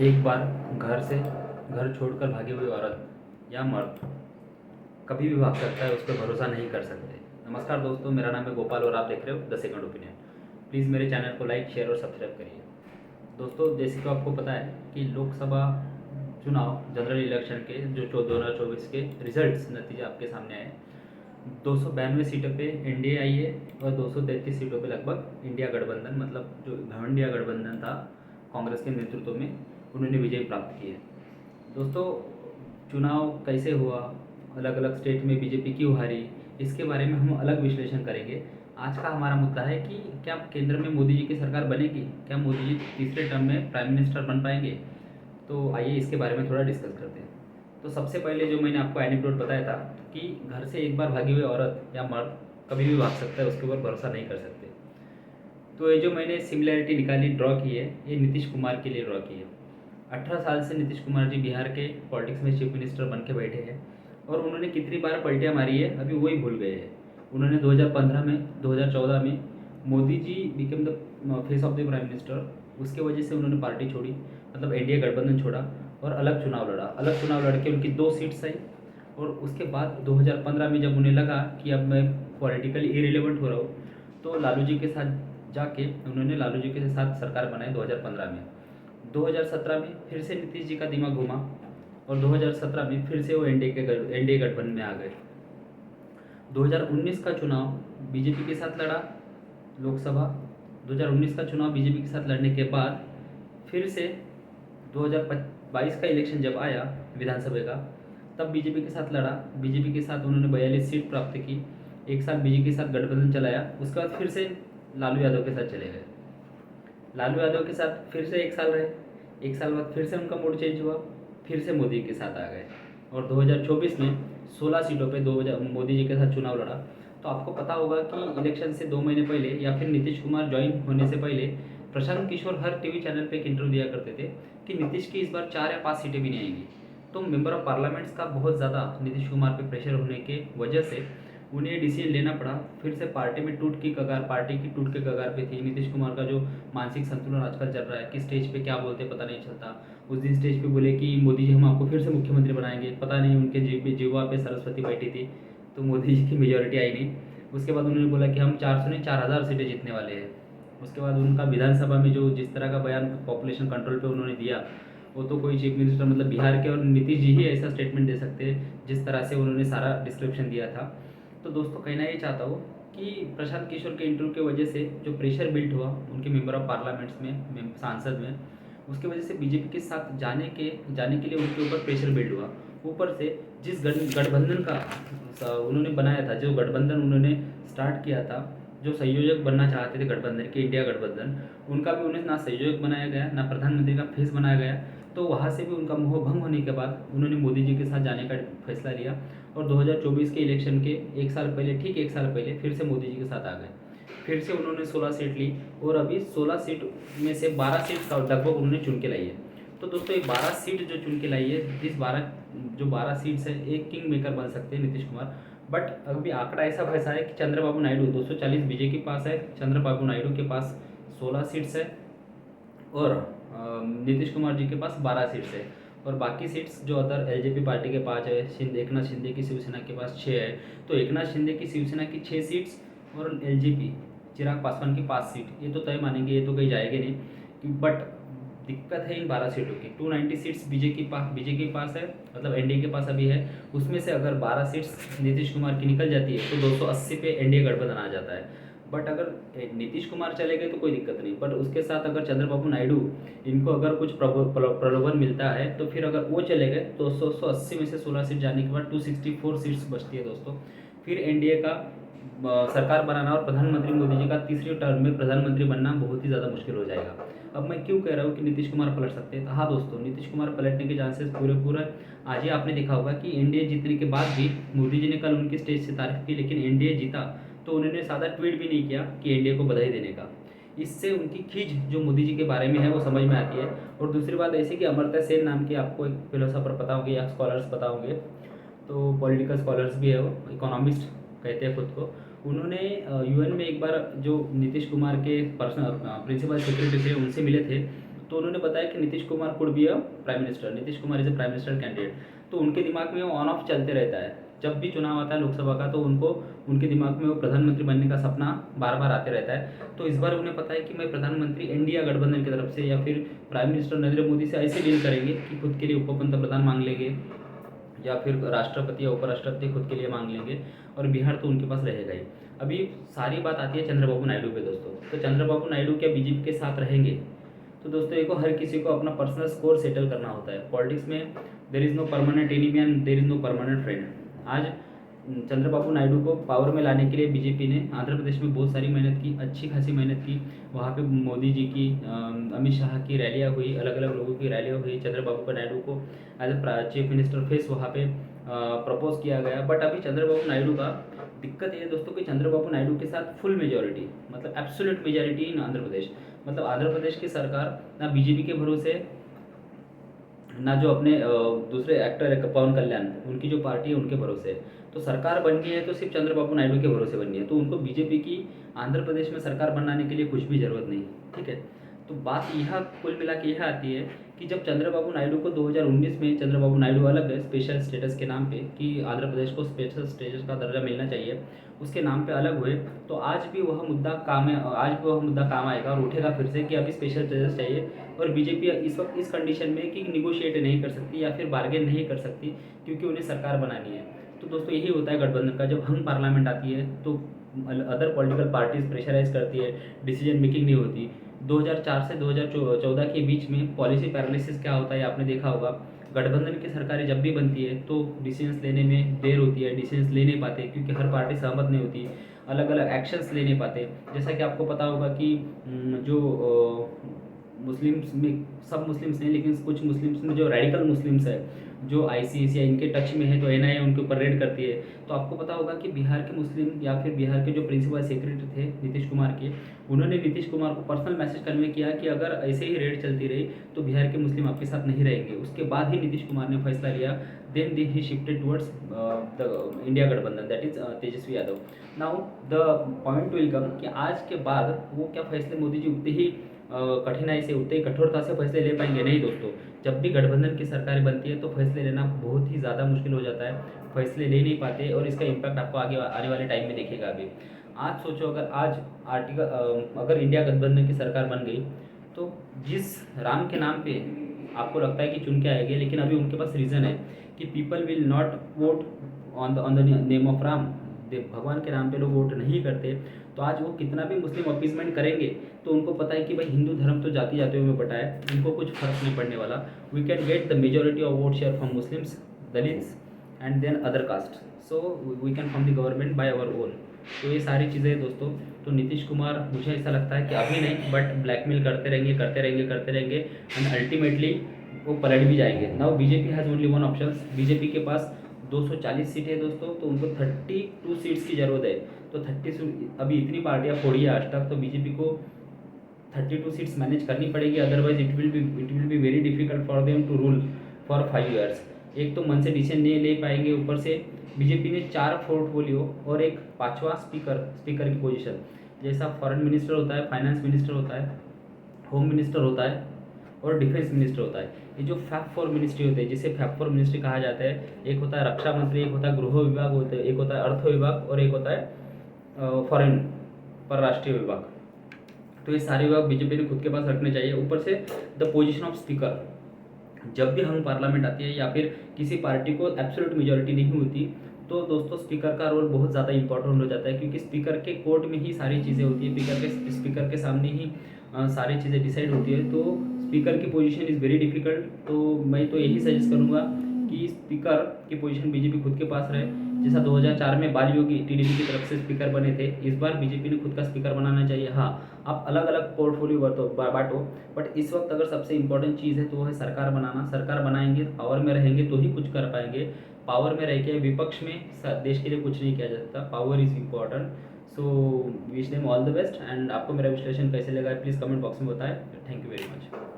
एक बार घर छोड़कर भागी हुई औरत या मर्द कभी भी भाग सकता है, उस पर भरोसा नहीं कर सकते। नमस्कार दोस्तों, मेरा नाम है गोपाल और आप देख रहे हो द सेकंड ओपिनियन। प्लीज़ मेरे चैनल को लाइक, शेयर और सब्सक्राइब करिए। दोस्तों, जैसे कि आपको पता है कि लोकसभा चुनाव जनरल इलेक्शन के जो 2024 के रिजल्ट्स नतीजे आपके सामने आए। 292 सीटों पे एनडीए आई है और 233 सीटों पे लगभग इंडिया गठबंधन, मतलब जो इंडिया गठबंधन था कांग्रेस के नेतृत्व में, उन्होंने विजय प्राप्त की है। दोस्तों, चुनाव कैसे हुआ, अलग अलग स्टेट में बीजेपी क्यों हारी, इसके बारे में हम अलग विश्लेषण करेंगे। आज का हमारा मुद्दा है कि क्या केंद्र में मोदी जी की सरकार बनेगी, क्या मोदी जी तीसरे टर्म में प्राइम मिनिस्टर बन पाएंगे। तो आइए इसके बारे में थोड़ा डिस्कस करते हैं। तो सबसे पहले जो मैंने आपको एनेक्डोट बताया था कि घर से एक बार भागी हुई औरत या मर्द कभी भी भाग सकता है, उसके ऊपर भरोसा नहीं कर सकते। तो ये जो मैंने सिमिलैरिटी निकाली, ड्रॉ की है, ये नीतीश कुमार के लिए ड्रॉ की है। 18 साल से नीतीश कुमार जी बिहार के पॉलिटिक्स में चीफ मिनिस्टर बन के बैठे हैं और उन्होंने कितनी बार पलटियाँ मारी है अभी वही भूल गए हैं। उन्होंने 2015 में, 2014 में Modi ji became the face of the prime minister, उसके वजह से उन्होंने पार्टी छोड़ी, मतलब एनडीए गठबंधन छोड़ा और अलग चुनाव लड़ा। अलग चुनाव लड़के उनकी 2 सीट्स आई और उसके बाद 2015 में जब उन्हें लगा कि अब मैं पॉलिटिकली इरिलेवेंट हो रहा हूँ, तो लालू जी के साथ जाके उन्होंने लालू जी के साथ सरकार बनाई 2015 में। 2017 में फिर से नीतीश जी का दिमाग घुमा और 2017 में फिर से वो एनडीए गठबंधन में आ गए। 2019 का चुनाव बीजेपी के साथ लड़ा लोकसभा। 2019 का चुनाव बीजेपी के साथ लड़ने के बाद फिर से 2022 का इलेक्शन जब आया विधानसभा का, तब बीजेपी के साथ लड़ा। बीजेपी के साथ उन्होंने 42 सीट प्राप्त की। एक साल बीजेपी के साथ गठबंधन चलाया, उसके बाद फिर से लालू यादव के साथ चले गए। लालू यादव के साथ फिर से एक साल रहे, एक साल बाद फिर से उनका मूड चेंज हुआ, फिर से मोदी के साथ आ गए और 2024 में 16 सीटों पे मोदी जी के साथ चुनाव लड़ा। तो आपको पता होगा कि इलेक्शन से 2 महीने पहले या फिर नीतीश कुमार ज्वाइन होने से पहले प्रशांत किशोर हर टीवी चैनल पे एक इंटरव्यू दिया करते थे कि नीतीश की इस बार 4 या 5 सीटें भी नहीं आएंगी। तो मेंबर ऑफ पार्लियामेंट्स का बहुत ज़्यादा नीतीश कुमार पे प्रेशर होने के वजह से उन्हें ये डिसीजन लेना पड़ा। फिर से पार्टी की टूट के कगार पे थी। नीतीश कुमार का जो मानसिक संतुलन आजकल चल रहा है कि स्टेज पे क्या बोलते पता नहीं चलता। उस दिन स्टेज पे बोले कि मोदी जी हम आपको फिर से मुख्यमंत्री बनाएंगे, पता नहीं उनके जीवा पे सरस्वती बैठी थी तो मोदी जी की मेजोरिटी आई नहीं। उसके बाद उन्होंने बोला कि हम 400 नहीं 4000 सीटें जीतने वाले हैं। उसके बाद उनका विधानसभा में जो जिस तरह का बयान पॉपुलेशन कंट्रोल पे उन्होंने दिया, वो तो कोई चीफ मिनिस्टर, मतलब बिहार के और नीतीश जी ही ऐसा स्टेटमेंट दे सकते हैं जिस तरह से उन्होंने सारा डिस्क्रिप्शन दिया था। तो दोस्तों, कहना ये चाहता हूँ कि प्रशांत किशोर के इंटरव्यू की वजह से जो प्रेशर बिल्ट हुआ उनके मेंबर ऑफ पार्लियामेंट्स में, सांसद में, उसकी वजह से बीजेपी के साथ जाने के लिए उनके ऊपर प्रेशर बिल्ड हुआ। ऊपर से जिस गठबंधन का उन्होंने बनाया था, जो गठबंधन उन्होंने स्टार्ट किया था, जो संयोजक बनना चाहते थे गठबंधन के, इंडिया गठबंधन, उनका भी उन्हें ना संयोजक बनाया गया ना प्रधानमंत्री का फेस बनाया गया। तो वहाँ से भी उनका मोह भंग होने के बाद उन्होंने मोदी जी के साथ जाने का फैसला लिया और 2024 के इलेक्शन के एक साल पहले फिर से मोदी जी के साथ आ गए। फिर से उन्होंने 16 सीट ली और अभी 16 सीट में से 12 सीट का लगभग उन्होंने चुन के लाई है। तो दोस्तों, ये 12 सीट जो चुन के लाई है, इस 12 सीट्स है, एक किंग मेकर बन सकते हैं नीतीश कुमार। बट अभी आंकड़ा ऐसा वैसा है कि चंद्रबाबू नायडू 240 बीजेपी के पास है, चंद्रबाबू नायडू के पास 16 सीट्स है और नीतीश कुमार जी के पास 12 सीट्स है। और बाकी सीट्स जो अदर एलजेपी पार्टी के पास है, एकनाथ शिंदे की शिवसेना के पास 6 है। तो एकनाथ शिंदे की शिवसेना की 6 सीट्स और एलजेपी चिराग पासवान की 5 सीट, ये तो तय मानेंगे, ये तो कहीं जाएंगे नहीं। बट दिक्कत है इन 12 सीटों की। 290 सीट्स बीजेपी के पास है, मतलब एनडीए के पास अभी है। उसमें से अगर 12 सीट्स नीतीश कुमार की निकल जाती है तो 280 पे एनडीए गठबंधन आ जाता है। बट अगर नीतीश कुमार चले गए तो कोई दिक्कत नहीं, बट उसके साथ अगर चंद्रबाबू नायडू, इनको अगर कुछ प्रलोभन मिलता है तो फिर अगर वो चले गए तो 280 में से 16 सीट जाने के बाद 264 सीट्स बचती है दोस्तों। फिर एनडीए का सरकार बनाना और प्रधानमंत्री मोदी जी का तीसरी टर्म में प्रधानमंत्री बनना बहुत ही ज़्यादा मुश्किल हो जाएगा। अब मैं क्यों कह रहा हूँ कि नीतीश कुमार पलट सकते हैं, तो हाँ दोस्तों, नीतीश कुमार पलटने के चांसेस पूरे। आज ही आपने देखा होगा कि एनडीए जीतने के बाद भी मोदी जी ने कल उनकी स्टेज से तारीफ की, लेकिन एनडीए जीता तो उन्होंने सादा ट्वीट भी नहीं किया कि एनडीए को बधाई देने का। इससे उनकी खींच जो मोदी जी के बारे में है वो समझ में आती है। और दूसरी बात ऐसी कि अमर्त्य सेन नाम के आपको एक फिलोसोफर पता होंगे या स्कॉलर्स पता होंगे, तो पॉलिटिकल स्कॉलर्स भी है, वो इकोनॉमिस्ट कहते हैं खुद को। उन्होंने यूएन में एक बार जो नीतीश कुमार के पर्सनल प्रिंसिपल सेक्रेटरी थे उनसे मिले थे तो उन्होंने बताया कि Nitish Kumar could be a prime minister, Nitish Kumar is a prime minister candidate. तो उनके दिमाग में वो ऑन ऑफ चलते रहता है, जब भी चुनाव आता है लोकसभा का तो उनको उनके दिमाग में वो प्रधानमंत्री बनने का सपना बार बार आते रहता है। तो इस बार उन्हें पता है कि मैं प्रधानमंत्री इंडिया गठबंधन की तरफ से या फिर प्राइम मिनिस्टर नरेंद्र मोदी से ऐसे डील करेंगे कि खुद के लिए उप पंतप्रधान मांग लेंगे या फिर राष्ट्रपति या उपराष्ट्रपति खुद के लिए मांग लेंगे, और बिहार तो उनके पास रहेगा ही। अभी सारी बात आती है चंद्रबाबू नायडू पे दोस्तों। तो चंद्रबाबू नायडू क्या बीजेपी के साथ रहेंगे? तो दोस्तों देखो, हर किसी को अपना पर्सनल स्कोर सेटल करना होता है। पॉलिटिक्स में there is no permanent enemy and there is no permanent friend. आज चंद्रबाबू नायडू को पावर में लाने के लिए बीजेपी ने आंध्र प्रदेश में बहुत सारी मेहनत की, अच्छी खासी मेहनत की। वहाँ पे मोदी जी की, अमित शाह की रैलियाँ हुई, अलग अलग लोगों की रैलियाँ हुई। चंद्रबाबू नायडू को as a chief minister face वहाँ पे प्रपोज किया गया। बट अभी चंद्रबाबू नायडू का दिक्कत ये है दोस्तों कि चंद्रबाबू नायडू के साथ फुल मेजॉरिटी, मतलब एब्सोल्यूट मेजॉरिटी इन आंध्र प्रदेश। मतलब आंध्र प्रदेश की सरकार ना बीजेपी के भरोसे, ना जो अपने दूसरे एक्टर है पवन कल्याण, उनकी जो पार्टी है उनके भरोसे। तो सरकार बन गई है तो सिर्फ चंद्रबाबू नायडू के भरोसे बनी है, तो उनको बीजेपी की आंध्र प्रदेश में सरकार बनाने के लिए कुछ भी ज़रूरत नहीं। ठीक है, तो बात यह कुल मिला के यह आती है कि जब चंद्रबाबू नायडू को 2019 में, चंद्रबाबू नायडू अलग है स्पेशल स्टेटस के नाम पे कि आंध्र प्रदेश को स्पेशल स्टेटस का दर्जा मिलना चाहिए, उसके नाम पे अलग हुए, तो आज भी वह मुद्दा काम आएगा और उठेगा फिर से कि अभी स्पेशल स्टेटस चाहिए। और बीजेपी इस वक्त इस कंडीशन में कि निगोशिएट नहीं कर सकती या फिर बार्गेन नहीं कर सकती, क्योंकि उन्हें सरकार बनानी है। तो दोस्तों यही होता है गठबंधन का, जब हंग पार्लियामेंट आती है तो अदर पॉलिटिकल पार्टीज प्रेशराइज करती है, डिसीजन मेकिंग नहीं होती। 2004 से 2014 के बीच में पॉलिसी पैरालिसिस क्या होता है आपने देखा होगा। गठबंधन की सरकारें जब भी बनती है तो डिसीजंस लेने में देर होती है, डिसीजंस ले नहीं पाते क्योंकि हर पार्टी सहमत नहीं होती, अलग अलग एक्शंस ले नहीं पाते। जैसा कि आपको पता होगा कि जो मुस्लिम्स में, सब मुस्लिम्स नहीं लेकिन कुछ मुस्लिम्स में जो रेडिकल मुस्लिम्स है, जो आईसीस या इनके टच में है, तो एनआईए उनके ऊपर रेड करती है। तो आपको पता होगा कि बिहार के मुस्लिम या फिर बिहार के जो प्रिंसिपल सेक्रेटरी थे नीतीश कुमार के, उन्होंने नीतीश कुमार को पर्सनल मैसेज कन्वे किया कि अगर ऐसे ही रेड चलती रही तो बिहार के मुस्लिम आपके साथ नहीं रहेंगे। उसके बाद ही नीतीश कुमार ने फैसला लिया, then he shifted towards the India gathbandhan, that is Tejashwi Yadav. Now the point will come कि आज के बाद वो क्या फैसले मोदी जी उतने ही कठिनाई से, उतने ही कठोरता से फैसले ले पाएंगे? नहीं दोस्तों, जब भी गठबंधन की सरकारें बनती है तो फैसले लेना बहुत ही ज़्यादा मुश्किल हो जाता है, फैसले ले नहीं पाते और इसका इम्पैक्ट आपको आगे आने वाले टाइम में दिखेगा। अभी आज सोचो, अगर आज अगर इंडिया गठबंधन की सरकार बन गई तो जिस राम के नाम पे आपको लगता है कि चुन के आएंगे, लेकिन अभी उनके पास रीज़न है कि people will not vote on the name of Ram, भगवान के नाम पे लोग वोट नहीं करते। तो आज वो कितना भी मुस्लिम अपीसमेंट करेंगे तो उनको पता है कि भाई हिंदू धर्म तो जाति जातियों में बटा है, उनको कुछ फर्क नहीं पड़ने वाला। We can get the majority of vote share from Muslims, Dalits and then other caste, so we can form the government by our own. तो ये सारी चीज़ें दोस्तों, तो नीतीश कुमार मुझे ऐसा लगता है कि अभी नहीं बट ब्लैकमेल करते रहेंगे एंड अल्टीमेटली वो पलट भी जाएंगे। Now BJP has only one option, BJP के पास 240 सीटें है दोस्तों, तो उनको 32 सीट्स की ज़रूरत है। तो 30 अभी इतनी पार्टियाँ फोड़ी है आज तक, तो बीजेपी को 32 सीट्स मैनेज करनी पड़ेगी, otherwise it will be very difficult for them to rule for 5 years. एक तो मन से डिसीजन नहीं ले पाएंगे, ऊपर से बीजेपी ने 4 पोर्टफोलियो और एक 5वां स्पीकर की पोजीशन, जैसा फॉरेन मिनिस्टर होता है, फाइनेंस मिनिस्टर होता है, होम मिनिस्टर होता है और डिफेंस मिनिस्टर होता है। ये जो फैब 4 मिनिस्ट्री होते हैं, जिसे फैब 4 मिनिस्ट्री कहा जाता है, एक होता है रक्षा मंत्री, एक होता है गृह विभाग होते हैं, एक होता है अर्थ विभाग और एक होता है फॉरेन परराष्ट्रीय विभाग। तो ये सारे विभाग बीजेपी ने खुद के पास रखने चाहिए। ऊपर से द पोजीशन ऑफ स्पीकर, जब भी हम पार्लियामेंट आती है या फिर किसी पार्टी को एब्सोल्यूट मेजॉरिटी नहीं होती तो दोस्तों स्पीकर का रोल बहुत ज़्यादा इंपॉर्टेंट हो जाता है, क्योंकि स्पीकर के कोर्ट में ही सारी चीज़ें होती है, स्पीकर के सामने ही सारी चीज़ें डिसाइड होती है। तो स्पीकर की पोजीशन इज़ वेरी डिफिकल्ट। तो मैं तो यही सजेस्ट करूँगा कि स्पीकर की पोजीशन बीजेपी खुद के पास रहे, जैसा 2004 में बाल योगी टीडीपी की तरफ से स्पीकर बने थे, इस बार बीजेपी ने खुद का स्पीकर बनाना चाहिए। हाँ, आप अलग अलग पोर्टफोलियो बांटो, बट इस वक्त अगर सबसे इंपॉर्टेंट चीज़ है तो वो है सरकार बनाना। सरकार बनाएंगे, पावर में रहेंगे तो ही कुछ कर पाएंगे। पावर में रह के विपक्ष में देश के लिए कुछ नहीं किया जा सकता। Power is important. So wish them all the best. And आपको मेरा विश्लेषण कैसे लगा प्लीज़ कमेंट बॉक्स में बताएं। Thank you very much.